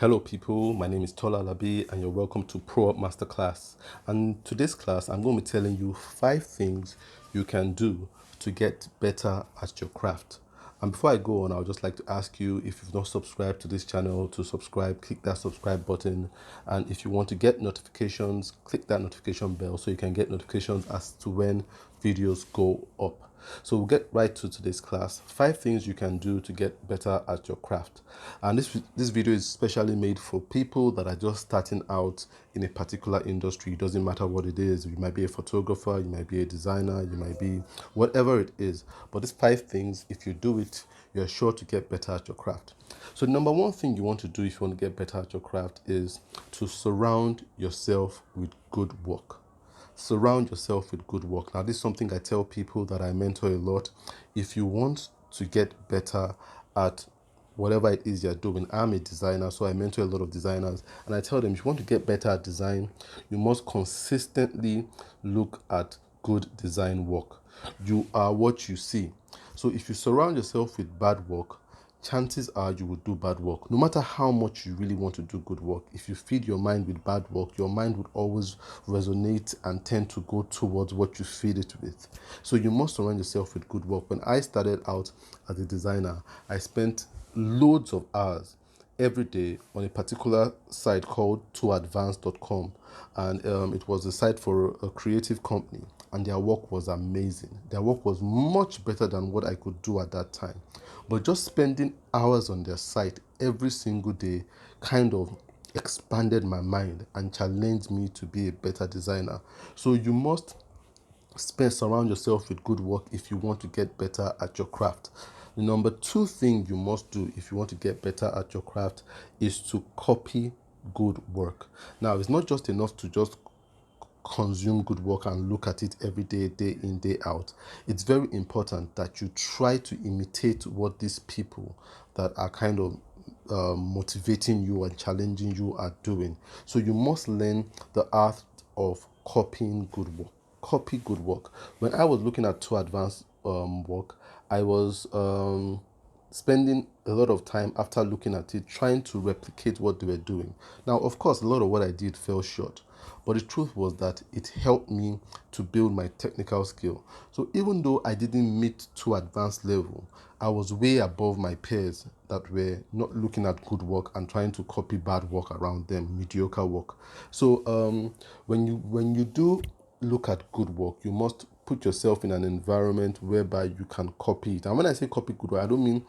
Hello people, my name is Tola Alabi and you're welcome to Pro Up Masterclass. And today's class, I'm going to be telling you 5 things you can do to get better at your craft. And before I go on, I would just like to ask you, if you've not subscribed to this channel, to subscribe, click that subscribe button. And if you want to get notifications, click that notification bell so you can get notifications as to when videos go up. So we'll get right to today's class. 5 things you can do to get better at your craft. And this video is specially made for people that are just starting out in a particular industry. It doesn't matter what it is. You might be a photographer, you might be a designer, you might be whatever it is. But these 5 things, if you do it, you're sure to get better at your craft. So the number one thing you want to do if you want to get better at your craft is to surround yourself with good work. Surround yourself with good work. Now, this is something I tell people that I mentor a lot. If you want to get better at whatever it is you're doing, I'm a designer, so I mentor a lot of designers, and I tell them, if you want to get better at design, you must consistently look at good design work. You are what you see. So if you surround yourself with bad work, chances are you will do bad work. No matter how much you really want to do good work, if you feed your mind with bad work, your mind would always resonate and tend to go towards what you feed it with. So you must surround yourself with good work. When I started out as a designer, I spent loads of hours every day on a particular site called toadvance.com, and it was a site for a creative company, and their work was amazing. Their work was much better than what I could do at that time. But just spending hours on their site every single day kind of expanded my mind and challenged me to be a better designer. So you must surround yourself with good work if you want to get better at your craft. The number 2 thing you must do if you want to get better at your craft is to copy good work. Now, it's not just enough to just consume good work and look at it every day, day in, day out. It's very important that you try to imitate what these people that are kind of motivating you and challenging you are doing. So you must learn the art of copying good work. Copy good work. When I was looking at Too Advanced work, I was spending a lot of time after looking at it trying to replicate what they were doing. Now, of course, a lot of what I did fell short, but the truth was that it helped me to build my technical skill. So even though I didn't meet Too Advanced level, I was way above my peers that were not looking at good work and trying to copy bad work around them, mediocre work. So when you do look at good work, you must put yourself in an environment whereby you can copy it. And when I say copy good work, I don't mean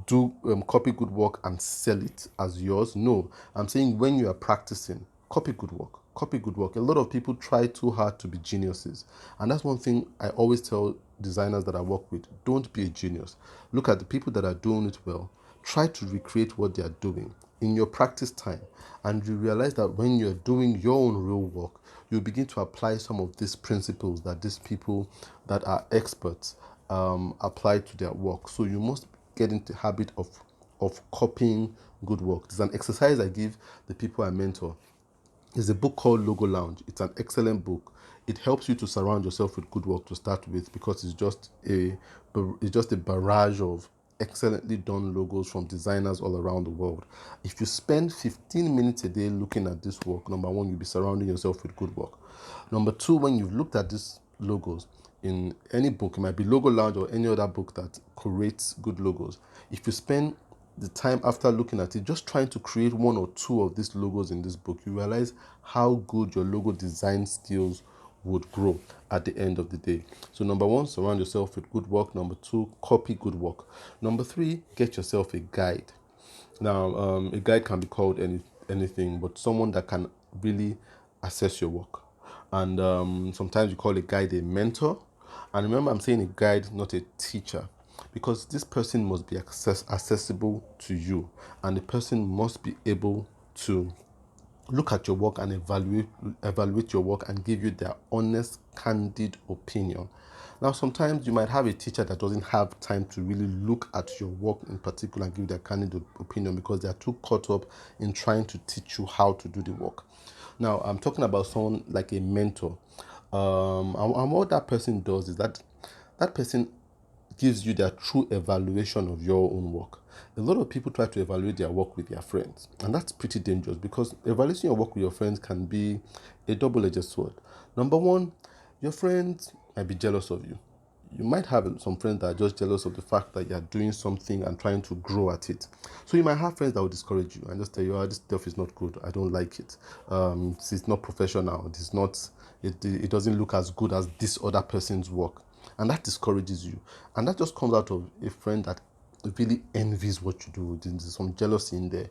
do copy good work and sell it as yours. No, I'm saying when you are practicing, copy good work. Copy good work. A lot of people try too hard to be geniuses, and that's one thing I always tell designers that I work with: don't be a genius. Look at the people that are doing it well. Try to recreate what they are doing in your practice time, and you realize that when you're doing your own real work, you begin to apply some of these principles that these people that are experts apply to their work. So you must get into the habit of copying good work. There's an exercise I give the people I mentor. It's a book called Logo Lounge. It's an excellent book. It helps you to surround yourself with good work to start with, because it's just a barrage of excellently done logos from designers all around the world. If you spend 15 minutes a day looking at this work, number one, you'll be surrounding yourself with good work. Number two, when you've looked at these logos in any book, it might be Logo Lounge or any other book that creates good logos, if you spend the time after looking at it just trying to create 1 or 2 of these logos in this book, you realize how good your logo design skills would grow at the end of the day. So number 1, surround yourself with good work. Number 2, copy good work. Number 3, get yourself a guide. Now, a guide can be called anything, but someone that can really assess your work. And sometimes you call a guide a mentor. And remember, I'm saying a guide, not a teacher, because this person must be accessible to you, and the person must be able to look at your work and evaluate your work and give you their honest, candid opinion. Now, sometimes you might have a teacher that doesn't have time to really look at your work in particular and give their candid opinion because they are too caught up in trying to teach you how to do the work. Now, I'm talking about someone like a mentor. And what that person does is that person gives you their true evaluation of your own work. A lot of people try to evaluate their work with their friends, and that's pretty dangerous because evaluating your work with your friends can be a double-edged sword. Number one, your friends might be jealous of you. You might have some friends that are just jealous of the fact that you're doing something and trying to grow at it. So you might have friends that will discourage you and just tell you, oh, this stuff is not good. I don't like it. It's not professional. It's not. It doesn't look as good as this other person's work, and that discourages you. And that just comes out of a friend that really envies what you do. There's some jealousy in there.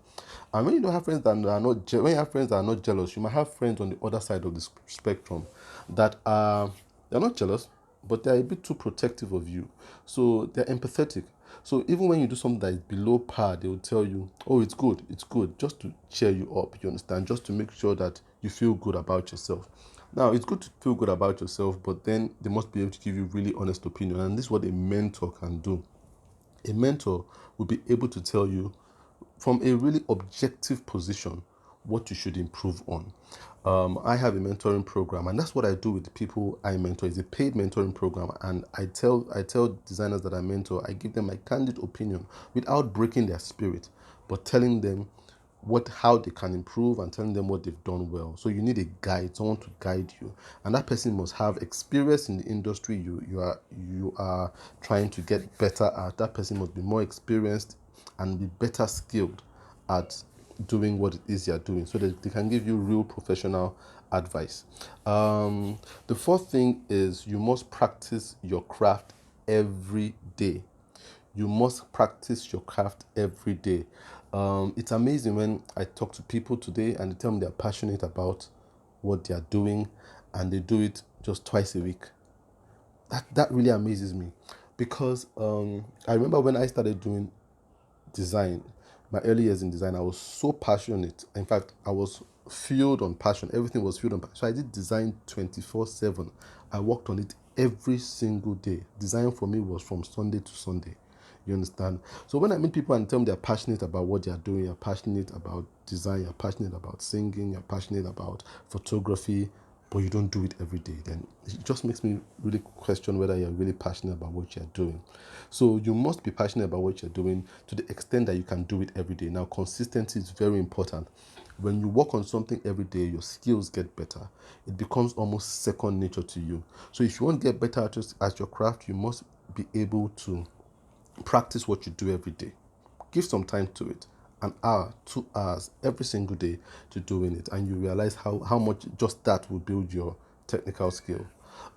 And when you don't have friends that are not, when you have friends that are not jealous, you might have friends on the other side of the spectrum that are they're not jealous, but they're a bit too protective of you. So they're empathetic. So even when you do something that is below par, they will tell you, oh, it's good, just to cheer you up, you understand, just to make sure that you feel good about yourself. Now, it's good to feel good about yourself, but then they must be able to give you really honest opinion. And this is what a mentor can do. A mentor will be able to tell you from a really objective position what you should improve on. I have a mentoring program, and that's what I do with the people I mentor. It's a paid mentoring program, and I tell designers that I mentor, I give them my candid opinion without breaking their spirit, but telling them how they can improve and telling them what they've done well. So you need a guide, someone to guide you, and that person must have experience in the industry you are trying to get better at. That person must be more experienced and be better skilled at doing what it is you're doing, so that they can give you real professional advice. The fourth thing is you must practice your craft every day. You must practice your craft every day. It's amazing when I talk to people today and they tell me they're passionate about what they are doing and they do it just twice a week. That really amazes me because I remember when I started doing design, my early years in design, I was so passionate. In fact, I was fueled on passion. Everything was fueled on passion. So I did design 24/7. I worked on it every single day. Design for me was from Sunday to Sunday. You understand? So when I meet people and tell them they're passionate about what they're doing, you're passionate about design, you're passionate about singing, you're passionate about photography, but you don't do it every day, then it just makes me really question whether you're really passionate about what you're doing. So you must be passionate about what you're doing to the extent that you can do it every day. Now, consistency is very important. When you work on something every day, your skills get better. It becomes almost second nature to you. So if you want to get better at your craft, you must be able to practice what you do every day. Give some time to it, an hour, 2 hours every single day to doing it, and you realize how much just that will build your technical skill.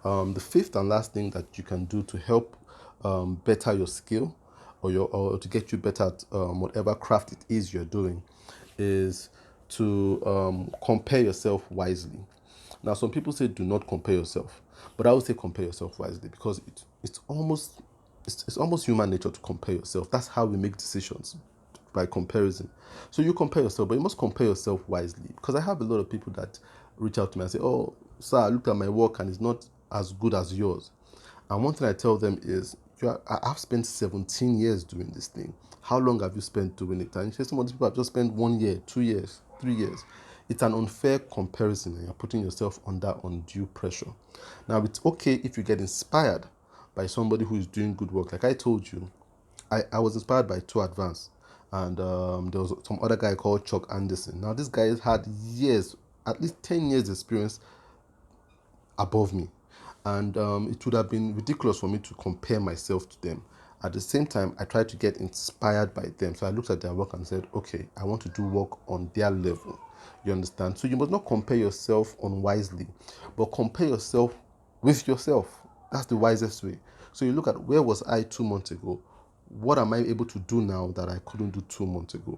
The fifth and last thing that you can do to help better your skill or to get you better at whatever craft it is you're doing is to compare yourself wisely. Now, some people say do not compare yourself, but I would say compare yourself wisely because it's almost human nature to compare yourself. That's how we make decisions, by comparison. So you compare yourself, but you must compare yourself wisely because I have a lot of people that reach out to me and say, "Oh, sir, I looked at my work and it's not as good as yours." And one thing I tell them is, I've spent 17 years doing this thing. How long have you spent doing it? And you say some of these people have just spent 1 year, 2 years, 3 years. It's an unfair comparison and you're putting yourself under undue pressure. Now, it's okay if you get inspired by somebody who is doing good work. Like I told you, I was inspired by Two Advance, and there was some other guy called Chuck Anderson. Now, this guy has had years, at least 10 years experience above me, and it would have been ridiculous for me to compare myself to them. At the same time, I tried to get inspired by them, so I looked at their work and said, okay, I want to do work on their level. You understand? So you must not compare yourself unwisely, but compare yourself with yourself. That's the wisest way. So you look at, where was I 2 months ago? What am I able to do now that I couldn't do 2 months ago?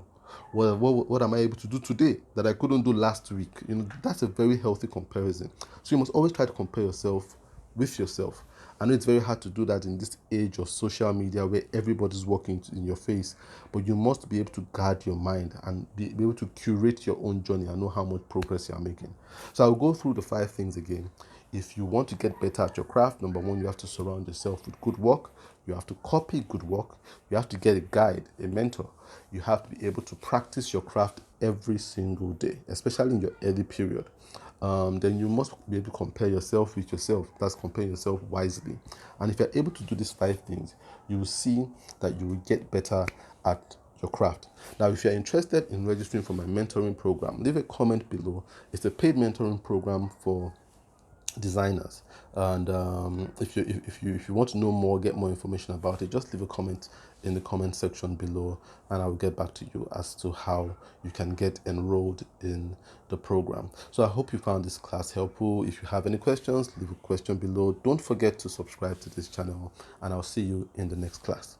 What am I able to do today that I couldn't do last week? That's a very healthy comparison. So you must always try to compare yourself with yourself. I know it's very hard to do that in this age of social media where everybody's working in your face, but you must be able to guard your mind and be able to curate your own journey and know how much progress you are making. So I'll go through the 5 things again. If you want to get better at your craft, number one, you have to surround yourself with good work. You have to copy good work. You have to get a guide, a mentor. You have to be able to practice your craft every single day, especially in your early period. Then you must be able to compare yourself with yourself. That's compare yourself wisely. And if you're able to do these 5 things, you will see that you will get better at your craft. Now, if you're interested in registering for my mentoring program, leave a comment below. It's a paid mentoring program for designers, and if you want to know more, get more information about it, just leave a comment in the comment section below, and I will get back to you as to how you can get enrolled in the program. So I hope you found this class helpful. If you have any questions, leave a question below. Don't forget to subscribe to this channel, and I'll see you in the next class.